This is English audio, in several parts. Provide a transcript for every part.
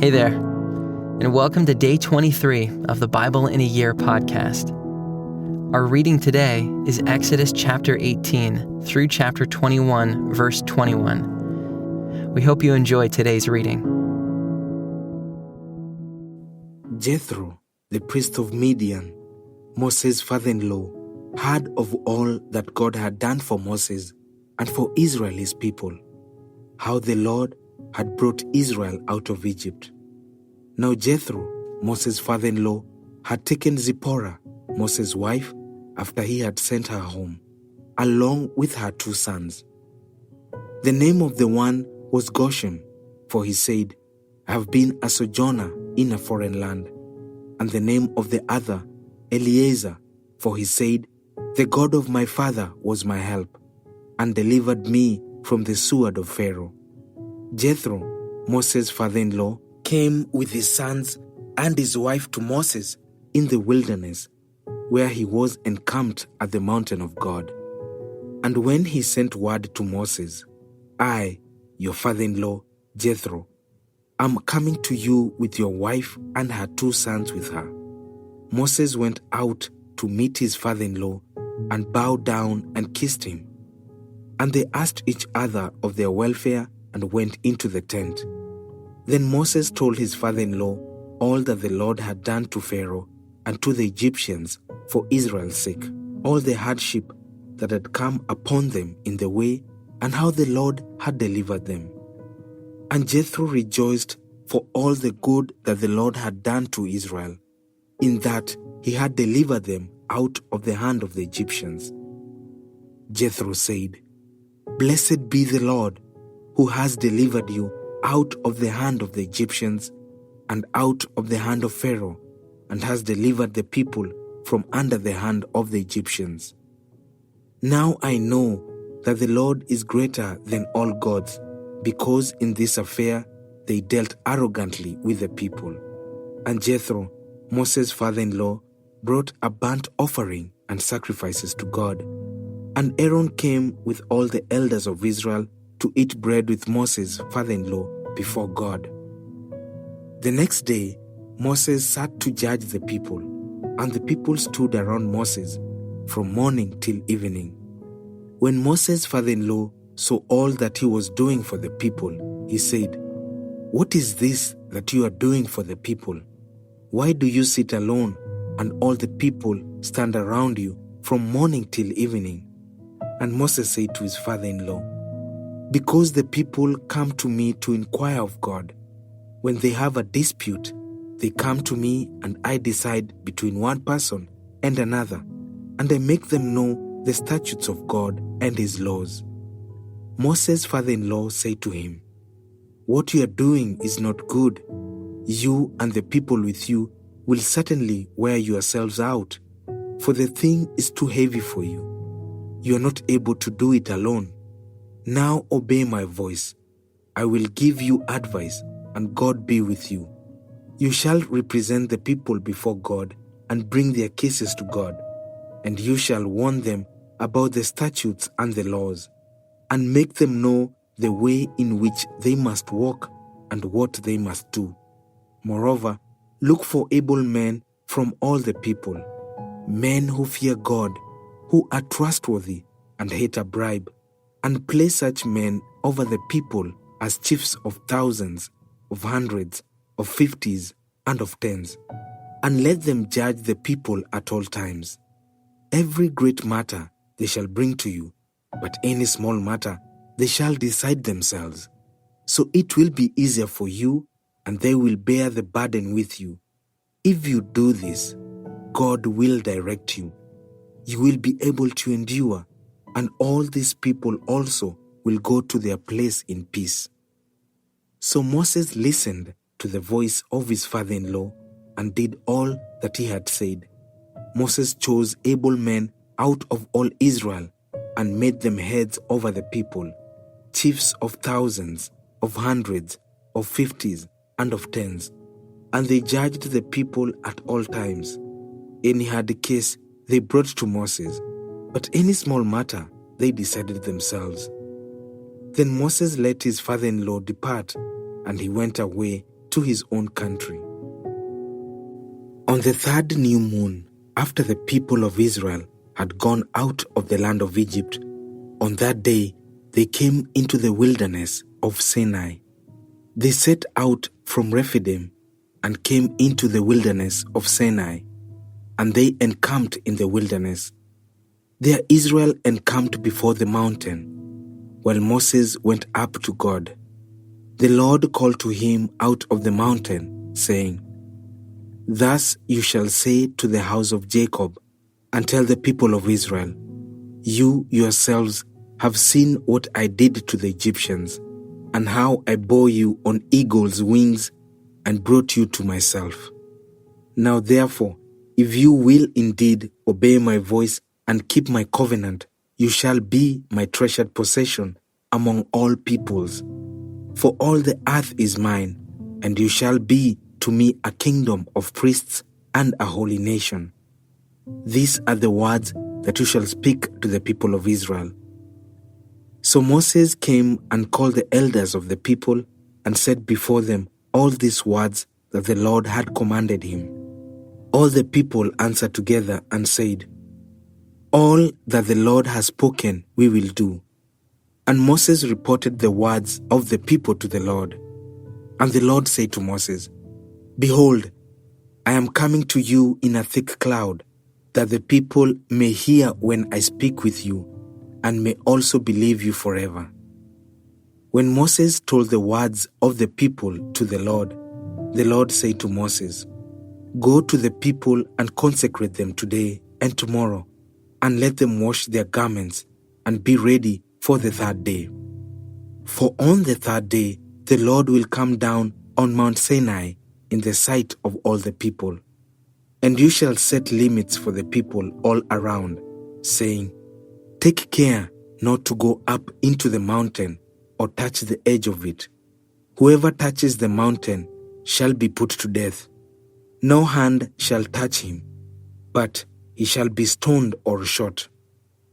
Hey there, and welcome to day 23 of the Bible in a Year podcast. Our reading today is Exodus chapter 18 through chapter 21, verse 21. We hope you enjoy today's reading. Jethro, the priest of Midian, Moses' father-in-law, heard of all that God had done for Moses and for Israel his people, how the Lord had brought Israel out of Egypt. Now Jethro, Moses' father-in-law, had taken Zipporah, Moses' wife, after he had sent her home, along with her 2 sons. The name of the one was Goshen, for he said, I have been a sojourner in a foreign land. And the name of the other, Eliezer, for he said, the God of my father was my help, and delivered me from the sword of Pharaoh. Jethro, Moses' father-in-law, came with his sons and his wife to Moses in the wilderness, where he was encamped at the mountain of God. And when he sent word to Moses, I, your father-in-law, Jethro, am coming to you with your wife and her 2 sons with her. Moses went out to meet his father-in-law and bowed down and kissed him. And they asked each other of their welfare and went into the tent. Then Moses told his father-in-law all that the Lord had done to Pharaoh and to the Egyptians for Israel's sake, all the hardship that had come upon them in the way, and how the Lord had delivered them. And Jethro rejoiced for all the good that the Lord had done to Israel, in that he had delivered them out of the hand of the Egyptians. Jethro said, Blessed be the Lord, who has delivered you out of the hand of the Egyptians and out of the hand of Pharaoh, and has delivered the people from under the hand of the Egyptians. Now I know that the Lord is greater than all gods, because in this affair they dealt arrogantly with the people. And Jethro, Moses' father-in-law, brought a burnt offering and sacrifices to God. And Aaron came with all the elders of Israel to eat bread with Moses' father-in-law before God. The next day, Moses sat to judge the people, and the people stood around Moses from morning till evening. When Moses' father-in-law saw all that he was doing for the people, he said, What is this that you are doing for the people? Why do you sit alone, and all the people stand around you from morning till evening? And Moses said to his father-in-law, Because the people come to me to inquire of God. When they have a dispute, they come to me, and I decide between one person and another, and I make them know the statutes of God and his laws. Moses' father-in-law said to him, What you are doing is not good. You and the people with you will certainly wear yourselves out, for the thing is too heavy for you. You are not able to do it alone. Now obey my voice. I will give you advice, and God be with you. You shall represent the people before God and bring their cases to God, and you shall warn them about the statutes and the laws, and make them know the way in which they must walk and what they must do. Moreover, look for able men from all the people, men who fear God, who are trustworthy and hate a bribe, and place such men over the people as chiefs of thousands, of hundreds, of 50s, and of 10s, and let them judge the people at all times. Every great matter they shall bring to you, but any small matter they shall decide themselves. So it will be easier for you, and they will bear the burden with you. If you do this, God will direct you. You will be able to endure, and all these people also will go to their place in peace. So Moses listened to the voice of his father-in-law and did all that he had said. Moses chose able men out of all Israel and made them heads over the people, chiefs of thousands, of hundreds, of 50s, and of 10s. And they judged the people at all times. Any hard case they brought to Moses, but any small matter they decided themselves. Then Moses let his father-in-law depart, and he went away to his own country. On the third new moon, after the people of Israel had gone out of the land of Egypt, on that day they came into the wilderness of Sinai. They set out from Rephidim and came into the wilderness of Sinai, and they encamped in the wilderness. There Israel encamped before the mountain, while Moses went up to God. The Lord called to him out of the mountain, saying, Thus you shall say to the house of Jacob, and tell the people of Israel, You yourselves have seen what I did to the Egyptians, and how I bore you on eagle's wings and brought you to myself. Now therefore, if you will indeed obey my voice and keep my covenant, you shall be my treasured possession among all peoples. For all the earth is mine, and you shall be to me a kingdom of priests and a holy nation. These are the words that you shall speak to the people of Israel. So Moses came and called the elders of the people and said before them all these words that the Lord had commanded him. All the people answered together and said, All that the Lord has spoken we will do. And Moses reported the words of the people to the Lord. And the Lord said to Moses, Behold, I am coming to you in a thick cloud, that the people may hear when I speak with you, and may also believe you forever. When Moses told the words of the people to the Lord said to Moses, Go to the people and consecrate them today and tomorrow, and let them wash their garments and be ready for the third day. For on the third day the Lord will come down on Mount Sinai in the sight of all the people. And you shall set limits for the people all around, saying, Take care not to go up into the mountain or touch the edge of it. Whoever touches the mountain shall be put to death. No hand shall touch him, but he shall be stoned or shot.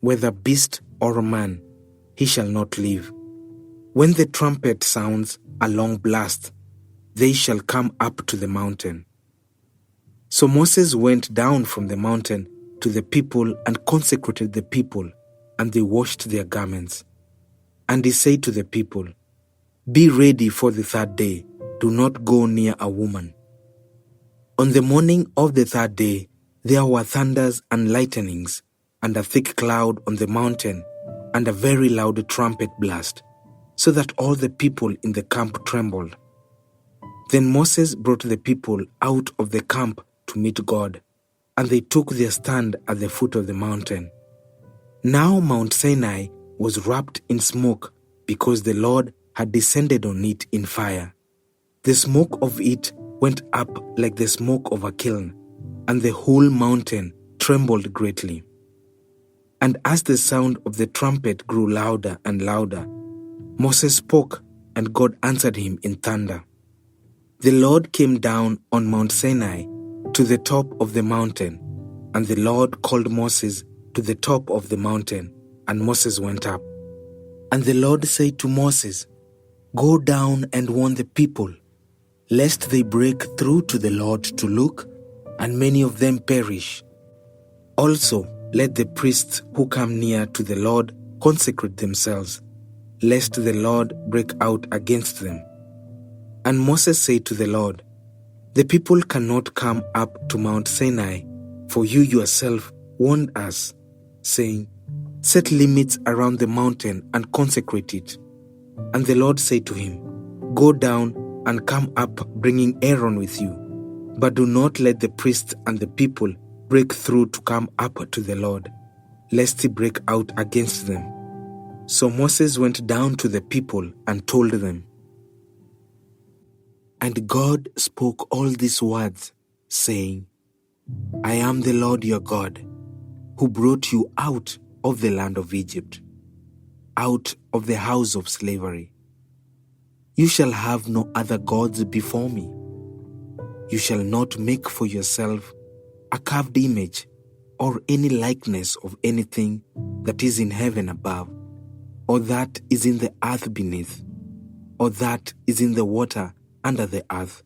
Whether beast or man, he shall not live. When the trumpet sounds a long blast, they shall come up to the mountain. So Moses went down from the mountain to the people and consecrated the people, and they washed their garments. And he said to the people, Be ready for the third day, do not go near a woman. On the morning of the third day, there were thunders and lightnings, and a thick cloud on the mountain, and a very loud trumpet blast, so that all the people in the camp trembled. Then Moses brought the people out of the camp to meet God, and they took their stand at the foot of the mountain. Now Mount Sinai was wrapped in smoke, because the Lord had descended on it in fire. The smoke of it went up like the smoke of a kiln, and the whole mountain trembled greatly. And as the sound of the trumpet grew louder and louder, Moses spoke, and God answered him in thunder. The Lord came down on Mount Sinai to the top of the mountain, and the Lord called Moses to the top of the mountain, and Moses went up. And the Lord said to Moses, Go down and warn the people, lest they break through to the Lord to look, and many of them perish. Also, let the priests who come near to the Lord consecrate themselves, lest the Lord break out against them. And Moses said to the Lord, The people cannot come up to Mount Sinai, for you yourself warned us, saying, Set limits around the mountain and consecrate it. And the Lord said to him, Go down and come up, bringing Aaron with you, but do not let the priests and the people break through to come up to the Lord, lest he break out against them. So Moses went down to the people and told them. And God spoke all these words, saying, I am the Lord your God, who brought you out of the land of Egypt, out of the house of slavery. You shall have no other gods before me. You shall not make for yourself a carved image or any likeness of anything that is in heaven above, or that is in the earth beneath, or that is in the water under the earth.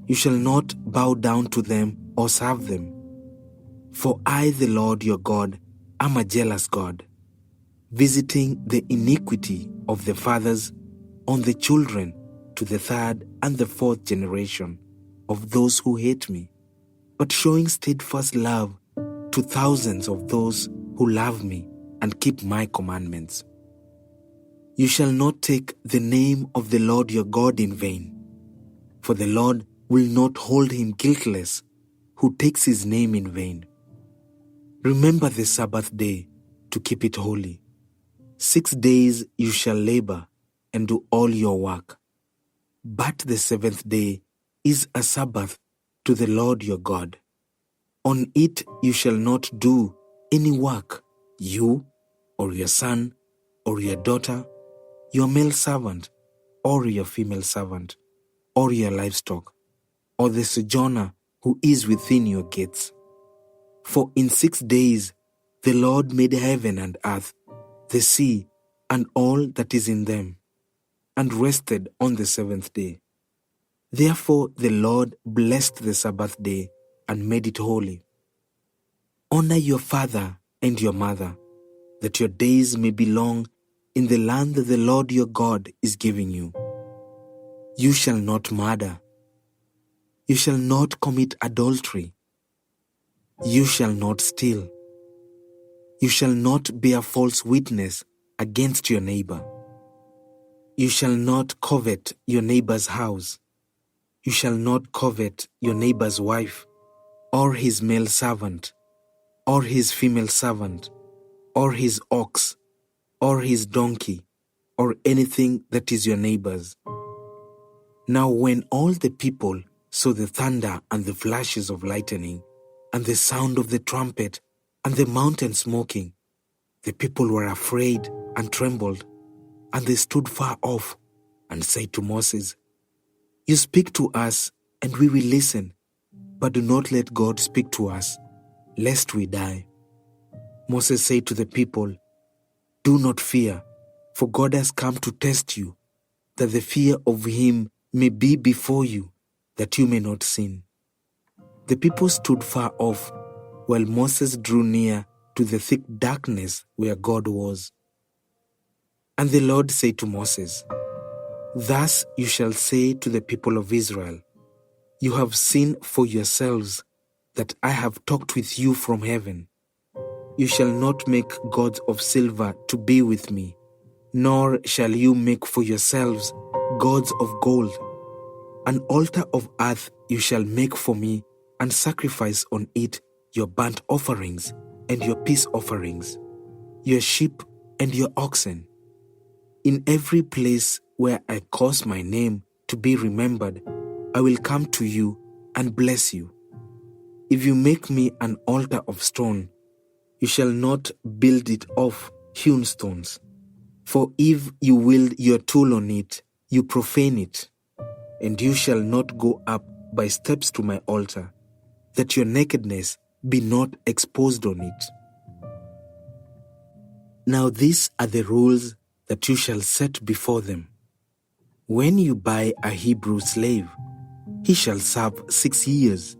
You shall not bow down to them or serve them. For I, the Lord your God, am a jealous God, visiting the iniquity of the fathers on the children to the third and the fourth generation of those who hate me, but showing steadfast love to thousands of those who love me and keep my commandments. You shall not take the name of the Lord your God in vain, for the Lord will not hold him guiltless who takes his name in vain. Remember the Sabbath day to keep it holy. 6 days you shall labor and do all your work. But the seventh day is a Sabbath to the Lord your God. On it you shall not do any work, you or your son or your daughter, your male servant or your female servant, or your livestock, or the sojourner who is within your gates. For in 6 days the Lord made heaven and earth, the sea, and all that is in them, and rested on the seventh day. Therefore the Lord blessed the Sabbath day and made it holy. Honor your father and your mother, that your days may be long in the land that the Lord your God is giving you. You shall not murder. You shall not commit adultery. You shall not steal. You shall not bear false witness against your neighbor. You shall not covet your neighbor's house. You shall not covet your neighbor's wife, or his male servant, or his female servant, or his ox, or his donkey, or anything that is your neighbor's. Now when all the people saw the thunder and the flashes of lightning, and the sound of the trumpet, and the mountain smoking, the people were afraid and trembled, and they stood far off and said to Moses, You speak to us, and we will listen, but do not let God speak to us, lest we die. Moses said to the people, Do not fear, for God has come to test you, that the fear of him may be before you, that you may not sin. The people stood far off, while Moses drew near to the thick darkness where God was. And the Lord said to Moses, Thus you shall say to the people of Israel, You have seen for yourselves that I have talked with you from heaven. You shall not make gods of silver to be with me, nor shall you make for yourselves gods of gold. An altar of earth you shall make for me, and sacrifice on it your burnt offerings and your peace offerings, your sheep and your oxen. In every place where I cause my name to be remembered, I will come to you and bless you. If you make me an altar of stone, you shall not build it of hewn stones. For if you wield your tool on it, you profane it. And you shall not go up by steps to my altar, that your nakedness be not exposed on it. Now these are the rules that you shall set before them. When you buy a Hebrew slave, he shall serve 6 years,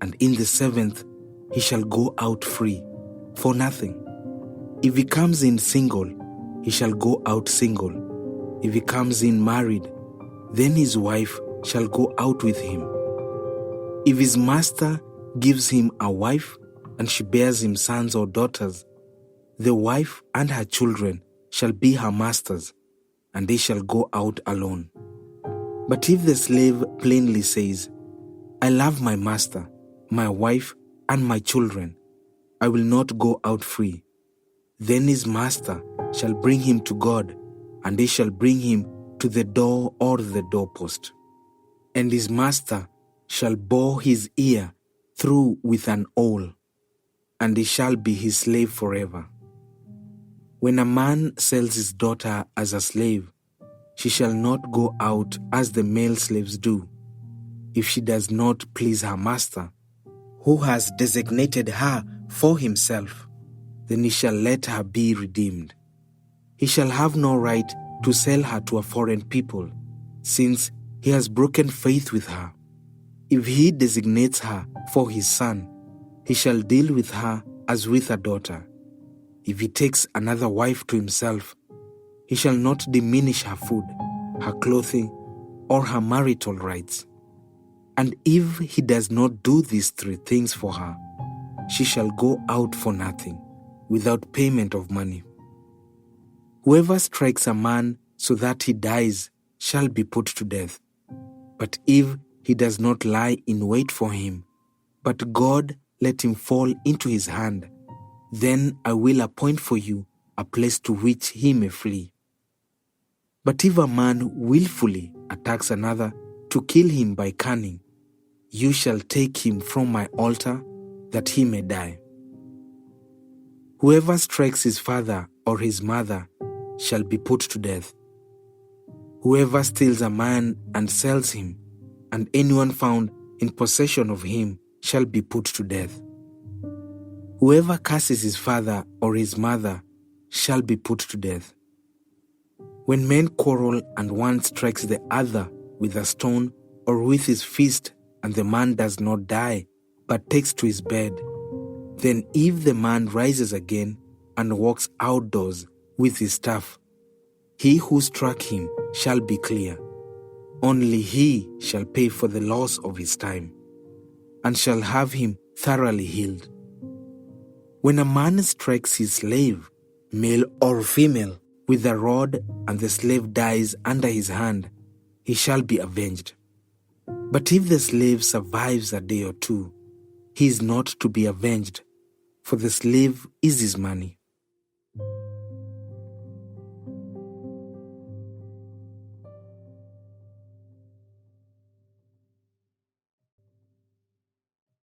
and in the 7th he shall go out free, for nothing. If he comes in single, he shall go out single. If he comes in married, then his wife shall go out with him. If his master gives him a wife, and she bears him sons or daughters, the wife and her children shall be her master's, and they shall go out alone. But if the slave plainly says, I love my master, my wife, and my children, I will not go out free, then his master shall bring him to God, and they shall bring him to the door or the doorpost. And his master shall bore his ear through with an awl, and he shall be his slave forever. When a man sells his daughter as a slave, she shall not go out as the male slaves do, if she does not please her master, who has designated her for himself. Then he shall let her be redeemed. He shall have no right to sell her to a foreign people, since He has broken faith with her. If he designates her for his son, he shall deal with her as with a daughter. If he takes another wife to himself, he shall not diminish her food, her clothing, or her marital rights. And if he does not do these three things for her, she shall go out for nothing, without payment of money. Whoever strikes a man so that he dies shall be put to death. But if he does not lie in wait for him, but God let him fall into his hand, then I will appoint for you a place to which he may flee. But if a man willfully attacks another to kill him by cunning, you shall take him from my altar that he may die. Whoever strikes his father or his mother shall be put to death. Whoever steals a man and sells him, and anyone found in possession of him shall be put to death. Whoever curses his father or his mother shall be put to death. When men quarrel and one strikes the other with a stone or with his fist, and the man does not die, but takes to his bed, then if the man rises again and walks outdoors with his staff, he who struck him shall be clear. Only he shall pay for the loss of his time, and shall have him thoroughly healed. When a man strikes his slave, male or female, with a rod, and the slave dies under his hand, he shall be avenged. But if the slave survives a day or two, he is not to be avenged, for the slave is his money.